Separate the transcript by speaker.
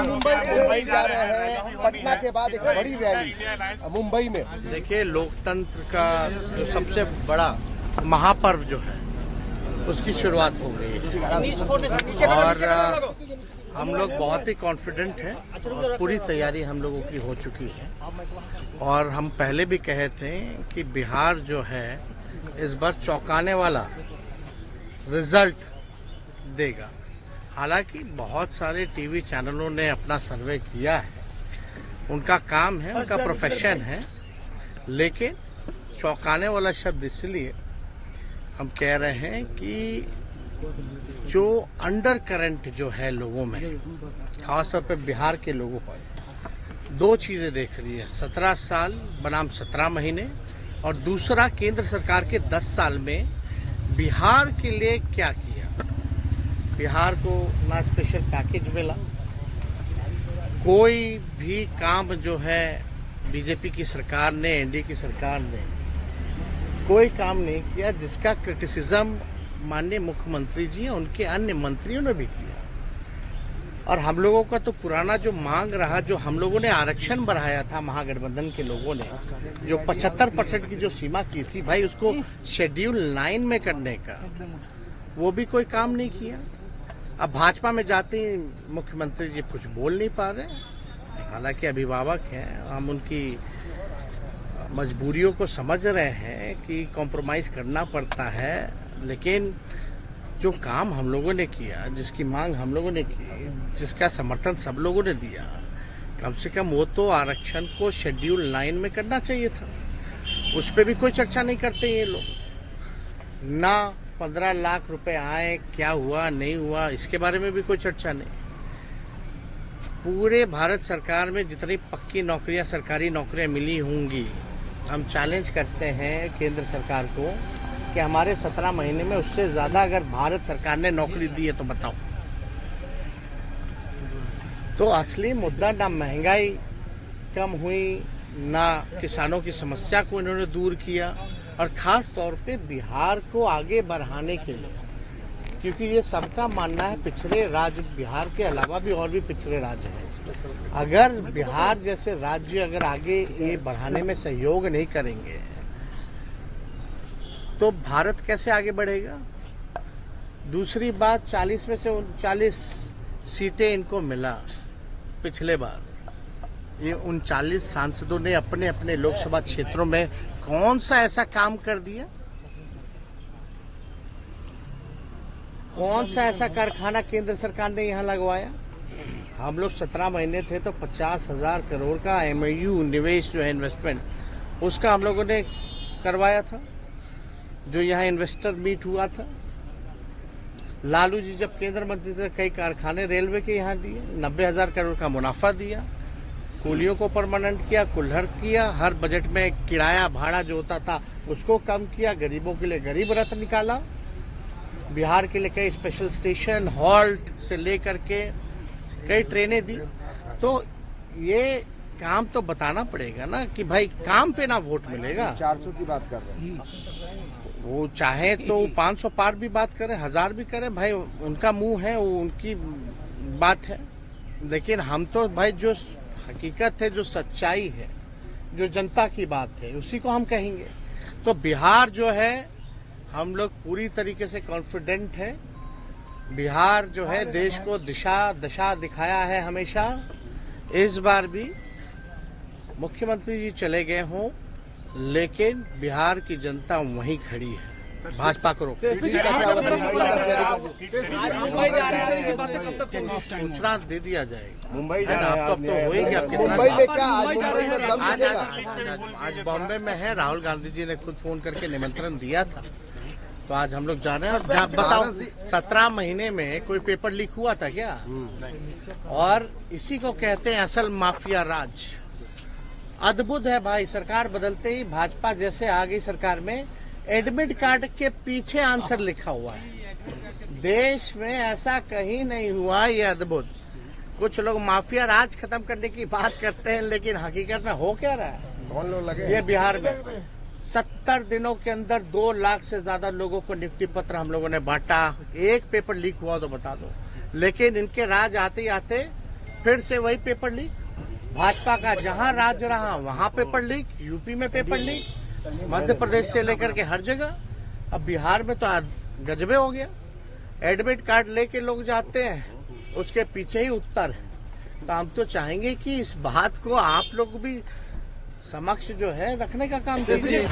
Speaker 1: मुंबई जा रहे हैं, पटना के बाद एक बड़ी रैली मुंबई में।
Speaker 2: देखिए, लोकतंत्र का जो सबसे बड़ा महापर्व जो है उसकी शुरुआत हो गई है और हम लोग बहुत ही कॉन्फिडेंट हैं और पूरी तैयारी हम लोगों की हो चुकी है। और हम पहले भी कहे थे कि बिहार जो है इस बार चौंकाने वाला रिजल्ट देगा। हालांकि बहुत सारे टीवी चैनलों ने अपना सर्वे किया है, उनका काम है, उनका प्रोफेशन है, लेकिन चौंकाने वाला शब्द इसलिए हम कह रहे हैं कि जो अंडर करंट जो है लोगों में, खासतौर पे बिहार के लोगों पर, दो चीजें देख रही है। 17 साल बनाम 17 महीने और दूसरा केंद्र सरकार के 10 साल में बिहार के लिए क्या किया। बिहार को ना स्पेशल पैकेज मिला, कोई भी काम जो है बीजेपी की सरकार ने, एनडीए की सरकार ने कोई काम नहीं किया जिसका क्रिटिसिज्म माननीय मुख्यमंत्री जी और उनके अन्य मंत्रियों ने भी किया। और हम लोगों का तो पुराना जो मांग रहा, जो हम लोगों ने आरक्षण बढ़ाया था महागठबंधन के लोगों ने, जो 75% की जो सीमा की थी भाई, उसको शेड्यूल 9 में करने का, वो भी कोई काम नहीं किया। अब भाजपा में जाते ही मुख्यमंत्री जी कुछ बोल नहीं पा रहे। हालांकि अभिभावक हैं, हम उनकी मजबूरियों को समझ रहे हैं कि कॉम्प्रोमाइज करना पड़ता है, लेकिन जो काम हम लोगों ने किया, जिसकी मांग हम लोगों ने की, जिसका समर्थन सब लोगों ने दिया, कम से कम वो तो आरक्षण को शेड्यूल 9 में करना चाहिए था। उस पर भी कोई चर्चा नहीं करते ये लोग। ना 15 लाख रुपए आए, क्या हुआ नहीं हुआ, इसके बारे में भी कोई चर्चा नहीं। पूरे भारत सरकार में जितनी पक्की नौकरियां, सरकारी नौकरियां मिली होंगी, हम चैलेंज करते हैं केंद्र सरकार को कि हमारे 17 महीने में उससे ज्यादा अगर भारत सरकार ने नौकरी दी है तो बताओ। तो असली मुद्दा ना महंगाई कम हुई, ना किसानों की समस्या को इन्होंने दूर किया, और खास तौर पे बिहार को आगे बढ़ाने के लिए, क्योंकि ये सबका मानना है पिछड़े राज्य, बिहार के अलावा भी और भी पिछड़े राज्य हैं। अगर बिहार जैसे राज्य अगर आगे ये बढ़ाने में सहयोग नहीं करेंगे तो भारत कैसे आगे बढ़ेगा। दूसरी बात, 40 में से 39 सीटें इनको मिला पिछले बार। ये 39 सांसदों ने अपने अपने लोकसभा क्षेत्रों में कौन सा ऐसा काम कर दिया, कौन सा ऐसा कारखाना केंद्र सरकार ने यहां लगवाया। हम लोग 17 महीने थे तो 50,000 करोड़ का एमओयू निवेश जो है, इन्वेस्टमेंट, उसका हम लोगों ने करवाया था, जो यहाँ इन्वेस्टर मीट हुआ था। लालू जी जब केंद्र मंत्री थे, कई कारखाने रेलवे के यहाँ दिए, 90,000 करोड़ का मुनाफा दिया, कूलियों को परमानेंट किया, कुल्हड़ किया, हर बजट में किराया भाड़ा जो होता था उसको कम किया, गरीबों के लिए गरीब रथ निकाला, बिहार के लिए कई स्पेशल स्टेशन, हॉल्ट से लेकर के कई ट्रेनें दी। तो ये काम तो बताना पड़ेगा ना कि भाई काम पे ना वोट मिलेगा।
Speaker 1: 400 की बात कर रहे हैं,
Speaker 2: वो चाहे तो 500 पार भी बात करें, 1000 भी करें, भाई उनका मुंह है, वो उनकी बात है। लेकिन हम तो भाई जो हकीकत है, जो सच्चाई है, जो जनता की बात है, उसी को हम कहेंगे। तो बिहार जो है, हम लोग पूरी तरीके से कॉन्फिडेंट है। बिहार जो है देश को दशा दिखाया है हमेशा। इस बार भी मुख्यमंत्री जी चले गए हों, लेकिन बिहार की जनता वहीं खड़ी है, भाजपा को रोक। सूचना दे दिया जाएगा।
Speaker 1: मुंबई
Speaker 2: अब तो हो ही गया।
Speaker 1: मुंबई में क्या
Speaker 2: आज बॉम्बे में है, राहुल गांधी जी ने खुद फोन करके निमंत्रण दिया था, तो आज हम लोग जा रहे हैं। और बताओ, 17 महीने में कोई पेपर लीक हुआ था क्या? और इसी को कहते हैं असल माफिया राज। अद्भुत है भाई, सरकार बदलते ही भाजपा जैसे आ गई सरकार में, एडमिट कार्ड के पीछे आंसर लिखा हुआ है। देश में ऐसा कहीं नहीं हुआ, ये अद्भुत। कुछ लोग माफिया राज खत्म करने की बात करते हैं, लेकिन हकीकत में हो क्या रहा है?
Speaker 1: कौन लोग लगे?
Speaker 2: ये बिहार में 70 दिनों के अंदर 2 लाख से ज्यादा लोगों को नियुक्ति पत्र हम लोगों ने बांटा। एक पेपर लीक हुआ तो बता दो। लेकिन इनके राज आते ही आते फिर से वही पेपर लीक। भाजपा का जहां राज रहा वहां पेपर लीक, यूपी में पेपर लीक, मध्य प्रदेश से लेकर के हर जगह। अब बिहार में तो गजबे हो गया। एडमिट कार्ड लेके लोग जाते हैं, उसके पीछे ही उत्तर है। तो हम तो चाहेंगे कि इस बात को आप लोग भी समक्ष जो है रखने का काम कीजिए।